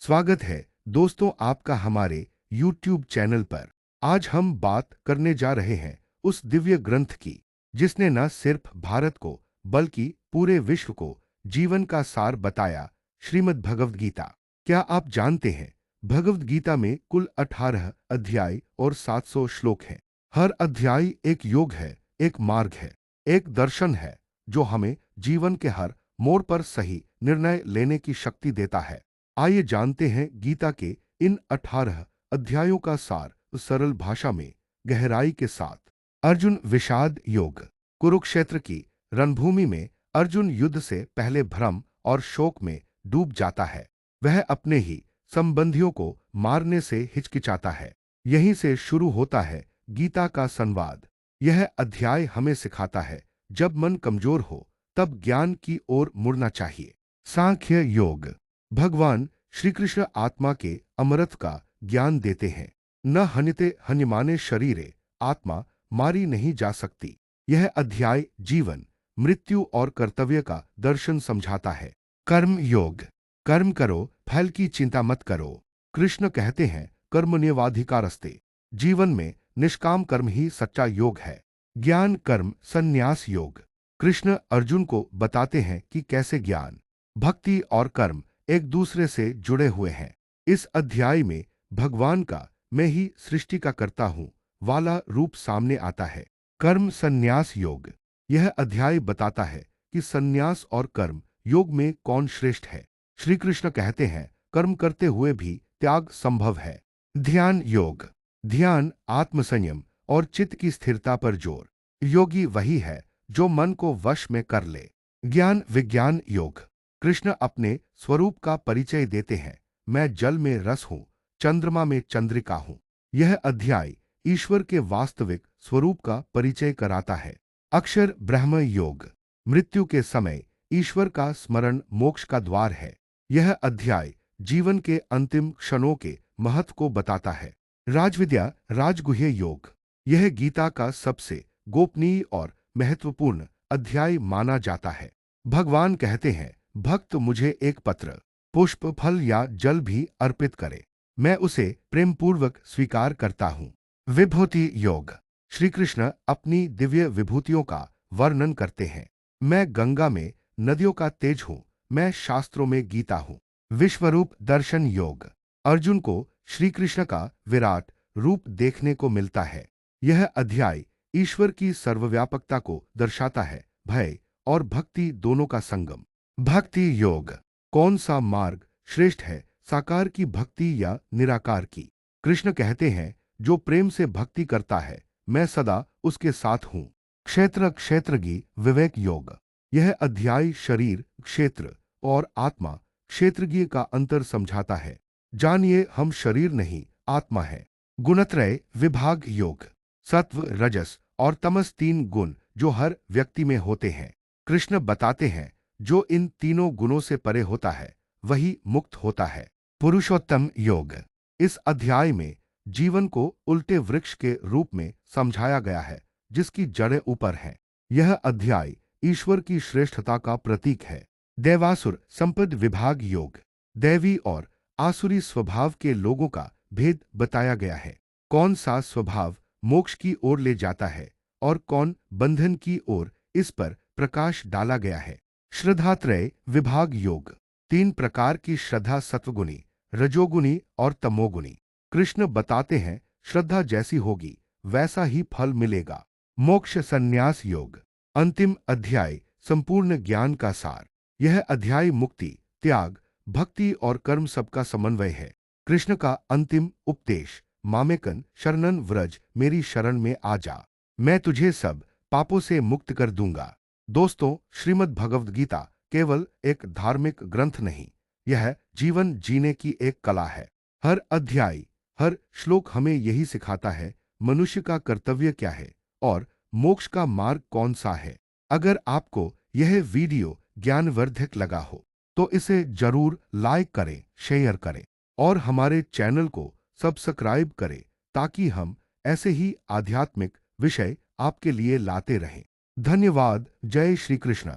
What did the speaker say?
स्वागत है दोस्तों आपका हमारे YouTube चैनल पर। आज हम बात करने जा रहे हैं उस दिव्य ग्रंथ की जिसने न सिर्फ भारत को बल्कि पूरे विश्व को जीवन का सार बताया, श्रीमद् भगवद गीता। क्या आप जानते हैं भगवद गीता में कुल 18 अध्याय और 700 श्लोक हैं। हर अध्याय एक योग है, एक मार्ग है, एक दर्शन है जो हमें जीवन के हर मोड़ पर सही निर्णय लेने की शक्ति देता है। आइए जानते हैं गीता के इन 18 अध्यायों का सार सरल भाषा में गहराई के साथ। अर्जुन विषाद योग। कुरुक्षेत्र की रणभूमि में अर्जुन युद्ध से पहले भ्रम और शोक में डूब जाता है। वह अपने ही संबंधियों को मारने से हिचकिचाता है। यहीं से शुरू होता है गीता का संवाद। यह अध्याय हमें सिखाता है जब मन कमजोर हो तब ज्ञान की ओर मुड़ना चाहिए। सांख्य योग। भगवान श्री कृष्ण आत्मा के अमरत्व का ज्ञान देते हैं। न हनिते हन्यमाने शरीरे, आत्मा मारी नहीं जा सकती। यह अध्याय जीवन, मृत्यु और कर्तव्य का दर्शन समझाता है। कर्म योग। कर्म करो, फल की चिंता मत करो। कृष्ण कहते हैं कर्मण्येवाधिकारस्ते। जीवन में निष्काम कर्म ही सच्चा योग है। ज्ञान कर्म संन्यास योग। कृष्ण अर्जुन को बताते हैं कि कैसे ज्ञान, भक्ति और कर्म एक दूसरे से जुड़े हुए हैं। इस अध्याय में भगवान का मैं ही सृष्टि का करता हूँ वाला रूप सामने आता है। कर्म संन्यास योग। यह अध्याय बताता है कि संन्यास और कर्म योग में कौन श्रेष्ठ है। श्री कृष्ण कहते हैं कर्म करते हुए भी त्याग संभव है। ध्यान योग। ध्यान आत्मसंयम और चित्त की स्थिरता पर जोर। योगी वही है जो मन को वश में कर ले। ज्ञान विज्ञान योग। कृष्ण अपने स्वरूप का परिचय देते हैं। मैं जल में रस हूँ, चंद्रमा में चंद्रिका हूँ। यह अध्याय ईश्वर के वास्तविक स्वरूप का परिचय कराता है। अक्षर ब्रह्म योग। मृत्यु के समय ईश्वर का स्मरण मोक्ष का द्वार है। यह अध्याय जीवन के अंतिम क्षणों के महत्व को बताता है। राजविद्या राजगुह्य योग। यह गीता का सबसे गोपनीय और महत्वपूर्ण अध्याय माना जाता है। भगवान कहते हैं भक्त मुझे एक पत्र, पुष्प, फल या जल भी अर्पित करे, मैं उसे प्रेमपूर्वक स्वीकार करता हूँ। विभूति योग। श्री कृष्ण अपनी दिव्य विभूतियों का वर्णन करते हैं। मैं गंगा में नदियों का तेज हूँ, मैं शास्त्रों में गीता हूँ। विश्वरूप दर्शन योग। अर्जुन को श्री कृष्ण का विराट रूप देखने को मिलता है। यह अध्याय ईश्वर की सर्वव्यापकता को दर्शाता है। भय और भक्ति दोनों का संगम। भक्ति योग। कौन सा मार्ग श्रेष्ठ है, साकार की भक्ति या निराकार की। कृष्ण कहते हैं जो प्रेम से भक्ति करता है मैं सदा उसके साथ हूँ। क्षेत्र क्षेत्रज्ञ विवेक योग। यह अध्याय शरीर क्षेत्र और आत्मा क्षेत्रज्ञ का अंतर समझाता है। जानिए हम शरीर नहीं आत्मा है। गुणत्रय विभाग योग। सत्व रजस और तमस 3 गुण जो हर व्यक्ति में होते हैं। कृष्ण बताते हैं जो इन तीनों गुणों से परे होता है वही मुक्त होता है। पुरुषोत्तम योग। इस अध्याय में जीवन को उल्टे वृक्ष के रूप में समझाया गया है जिसकी जड़ें ऊपर हैं। यह अध्याय ईश्वर की श्रेष्ठता का प्रतीक है। देवासुर संपद विभाग योग। दैवी और आसुरी स्वभाव के लोगों का भेद बताया गया है। कौन सा स्वभाव मोक्ष की ओर ले जाता है और कौन बंधन की ओर, इस पर प्रकाश डाला गया है। श्रद्धात्रय विभाग योग। 3 प्रकार की श्रद्धा, सत्वगुणी, रजोगुणी और तमोगुणी। कृष्ण बताते हैं श्रद्धा जैसी होगी वैसा ही फल मिलेगा। मोक्ष संन्यास योग। अंतिम अध्याय संपूर्ण ज्ञान का सार। यह अध्याय मुक्ति, त्याग, भक्ति और कर्म सबका समन्वय है। कृष्ण का अंतिम उपदेश मामेकन शरणन व्रज, मेरी शरण में आ जा, मैं तुझे सब पापों से मुक्त कर दूंगा। दोस्तों, श्रीमद् भगवद गीता केवल एक धार्मिक ग्रंथ नहीं, यह जीवन जीने की एक कला है। हर अध्याय, हर श्लोक हमें यही सिखाता है मनुष्य का कर्तव्य क्या है और मोक्ष का मार्ग कौन सा है। अगर आपको यह वीडियो ज्ञानवर्धक लगा हो तो इसे जरूर लाइक करें, शेयर करें और हमारे चैनल को सब्सक्राइब करें ताकि हम ऐसे ही आध्यात्मिक विषय आपके लिए लाते रहें। धन्यवाद। जय श्री कृष्ण।